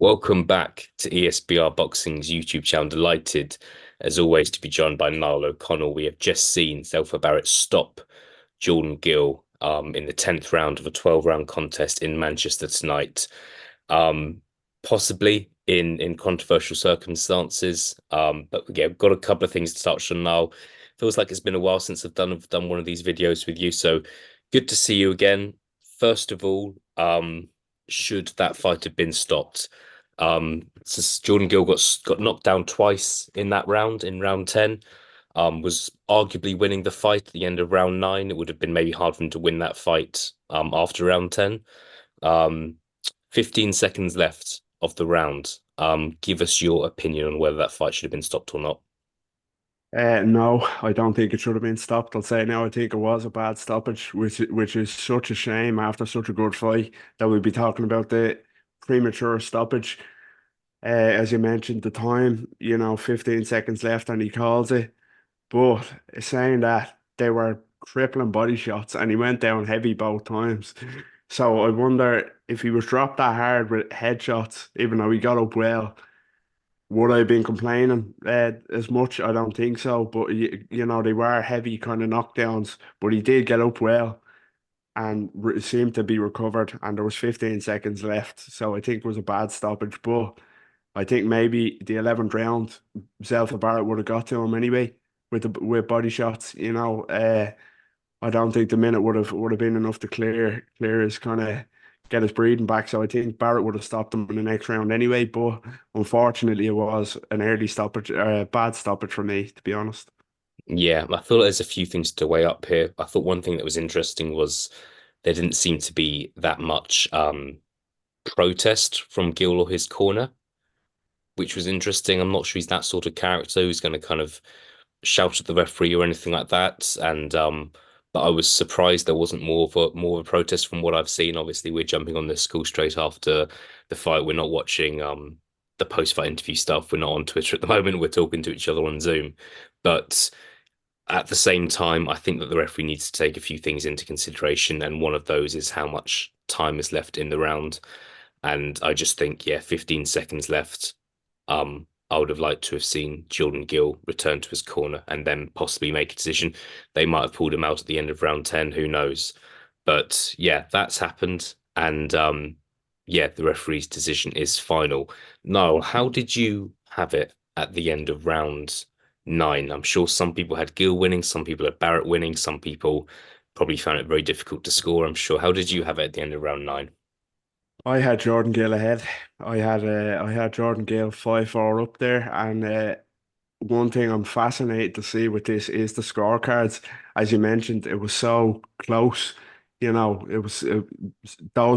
Welcome back to ESBR Boxing's YouTube channel. Delighted, as always, to be joined by Niall O'Connell. We have just seen ZELFA Barrett stop Jordan Gill in the 10th round of a 12-round contest in Manchester tonight. Um, Possibly in controversial circumstances. But yeah, we've got a couple of things to touch on now. Feels like it's been a while since I've done one of these videos with you, so good to see you again. First of all, should that fight have been stopped? Since Jordan Gill got knocked down twice in that round, in round 10, was arguably winning the fight at the end of round 9. It would have been maybe hard for him to win that fight after round 10. Um, 15 seconds left of the round. Give us your opinion on whether that fight should have been stopped or not. No, I don't think it should have been stopped. I'll say now I think it was a bad stoppage, which is such a shame after such a good fight that we'd be talking about the premature stoppage. As you mentioned, the time, 15 seconds left and he calls it. But saying that they were crippling body shots and he went down heavy both times. So I wonder if he was dropped that hard with headshots, even though he got up well. Would I have been complaining as much? I don't think so. But they were heavy kind of knockdowns. But he did get up well and seemed to be recovered. And there was 15 seconds left, so I think it was a bad stoppage. But I think maybe the 11th round, Zelfa Barrett would have got to him anyway with body shots. I don't think the minute would have been enough to clear his kind of get his breathing back. So I think Barrett would have stopped him in the next round anyway. But unfortunately, it was an early stoppage, a bad stoppage for me, to be honest. Yeah, I feel like there's a few things to weigh up here. I thought one thing that was interesting was there didn't seem to be that much protest from Gill or his corner, which was interesting. I'm not sure he's that sort of character who's going to kind of shout at the referee or anything like that. And but I was surprised there wasn't more of a protest from what I've seen. Obviously, we're jumping on this call straight after the fight. We're not watching the post-fight interview stuff. We're not on Twitter at the moment. We're talking to each other on Zoom. But at the same time, I think that the referee needs to take a few things into consideration, and one of those is how much time is left in the round. And I just think, yeah, 15 seconds left. I would have liked to have seen Jordan Gill return to his corner and then possibly make a decision. They might have pulled him out at the end of round 10, who knows? But yeah, that's happened. And yeah, the referee's decision is final. Niall, how did you have it at the end of round 9? I'm sure some people had Gill winning, some people had Barrett winning, some people probably found it very difficult to score, I'm sure. How did you have it at the end of round 9? I had Jordan Gill ahead. I had Jordan Gill 5-4 up there, and one thing I'm fascinated to see with this is the scorecards. As you mentioned, it was so close. Those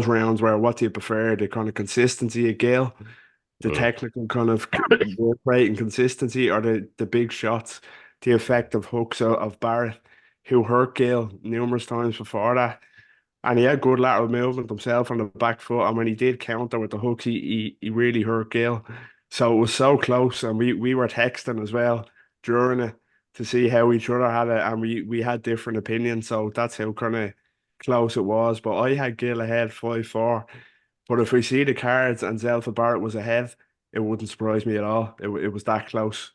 rounds where what do you prefer? The kind of consistency of Gill, the Mm. technical kind of work rate and consistency, or the big shots, the effective hooks of Barrett, who hurt Gill numerous times before that. And he had good lateral movement himself on the back foot. And when he did counter with the hooks, he really hurt Gill. So it was so close. And we were texting as well during it to see how each other had it. And we had different opinions. So that's how kind of close it was. But I had Gill ahead 5-4. But if we see the cards and Zelfa Barrett was ahead, it wouldn't surprise me at all. It was that close.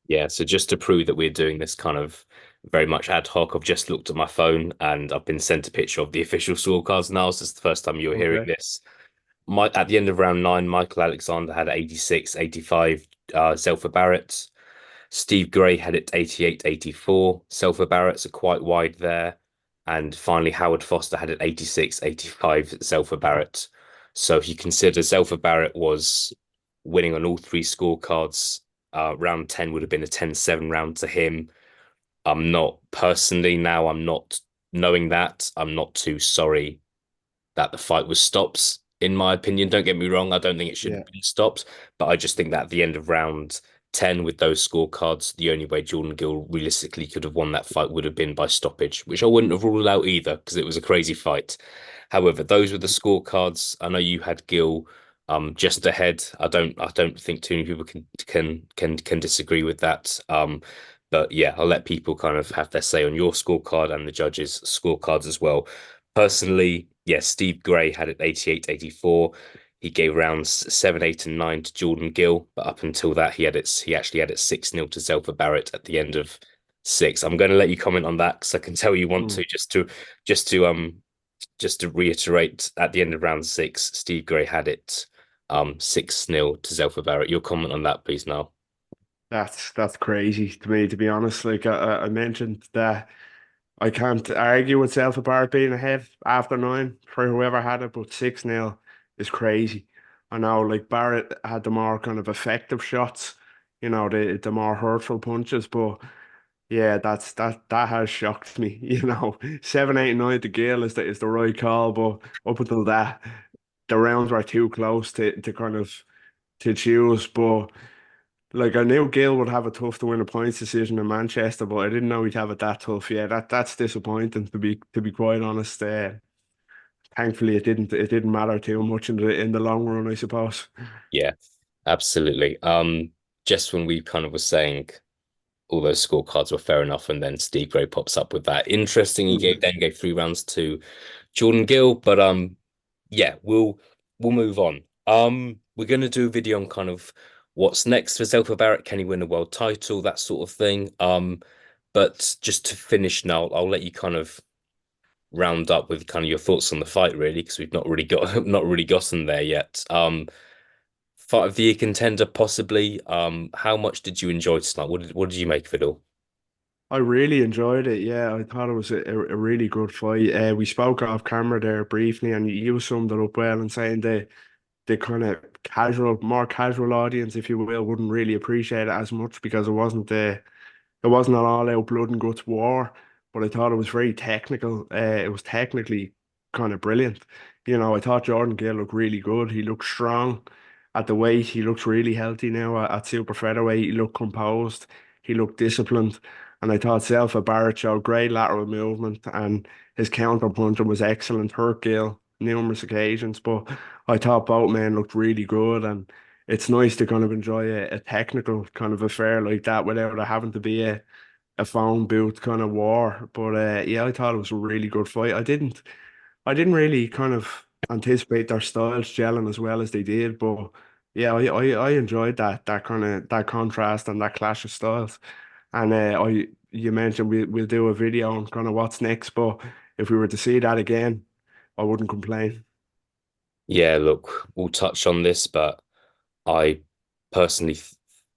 Yeah, so just to prove that we're doing this kind of very much ad hoc, I've just looked at my phone and I've been sent a picture of the official scorecards now. So it's the first time you're hearing Okay. this. At the end of round 9, Michael Alexander had 86, 85, Zelfa Barrett. Steve Gray had it 88, 84. Zelfa Barrett's are quite wide there. And finally, Howard Foster had it 86, 85, Zelfa Barrett. So if you consider Zelfa Barrett was winning on all three scorecards, round 10 would have been a 10-7 round to him. I'm not personally now, I'm not knowing that. I'm not too sorry that the fight was stopped, in my opinion. Don't get me wrong, I don't think it should Yeah. have been stopped, but I just think that at the end of round 10 with those scorecards, the only way Jordan Gill realistically could have won that fight would have been by stoppage, which I wouldn't have ruled out either because it was a crazy fight. However, those were the scorecards. I know you had Gill just ahead. I don't think too many people can disagree with that. But yeah, I'll let people kind of have their say on your scorecard and the judges' scorecards as well. Personally, yes, Steve Gray had it 88, 84. He gave rounds 7, 8, and 9 to Jordan Gill, but up until that, he actually had it 6-0 to ZELFA Barrett at the end of six. I'm going to let you comment on that because I can tell you want Mm. to just to just to reiterate at the end of round six, Steve Gray had it 6-0 to ZELFA Barrett. Your comment on that, please, now. That's crazy to me, to be honest. Like I mentioned that I can't argue with self apart being ahead after nine for whoever had it, but 6-0 is crazy. I know, like Barrett had the more kind of effective shots, the more hurtful punches, but yeah, that has shocked me. 7, 8, 9 to Gale is the right call, but up until that, the rounds were too close to kind of to choose. But like I knew Gill would have it tough to win a points decision in Manchester, but I didn't know he'd have it that tough. Yeah, that's disappointing to be quite honest. Thankfully, it didn't matter too much in the long run, I suppose. Yeah, absolutely. Just when we kind of were saying all those scorecards were fair enough, and then Steve Gray pops up with that. Interesting, he Mm. gave 3 rounds to Jordan Gill, but yeah, we'll move on. We're gonna do a video on kind of what's next for Zelfa Barrett. Can he win a world title? That sort of thing. But just to finish now, I'll let you kind of round up with kind of your thoughts on the fight, really, because we've not really got not really gotten there yet. Fight of the year contender, possibly. How much did you enjoy tonight? What did you make of it all? I really enjoyed it. Yeah, I thought it was a really good fight. We spoke off camera there briefly, and you summed it up well in saying the kind of more casual audience, if you will, wouldn't really appreciate it as much because it wasn't an all-out blood and guts war, but I thought it was very technical. It was technically kind of brilliant. I thought Jordan Gill looked really good. He looked strong at the weight. He looks really healthy now at super featherweight. He looked composed. He looked disciplined. And I thought Zelfa Barrett showed great lateral movement and his counter punching was excellent. Hurt Gill numerous occasions, but I thought both men looked really good and it's nice to kind of enjoy a technical kind of affair like that without it having to be a phone booth kind of war. But yeah, I thought it was a really good fight. I didn't really kind of anticipate their styles gelling as well as they did, but yeah, I enjoyed that kind of that contrast and that clash of styles. And you mentioned we'll do a video on kind of what's next, but if we were to see that again, I wouldn't complain. Yeah, look, we'll touch on this, but I personally,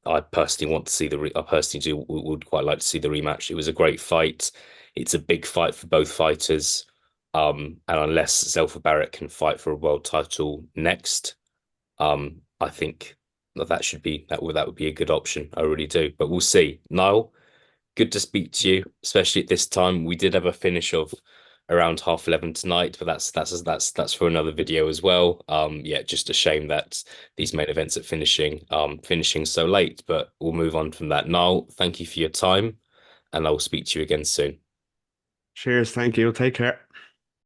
I personally want to see I personally would quite like to see the rematch. It was a great fight. It's a big fight for both fighters. And unless Zelfa Barrett can fight for a world title next, I think that would be a good option. I really do. But we'll see. Niall, good to speak to you, especially at this time. We did have a finish of around 11:30 tonight, but that's for another video as well. Yeah, just a shame that these main events are finishing so late, but we'll move on from that. Niall, thank you for your time, and I will speak to you again soon. Cheers, thank you. Take care.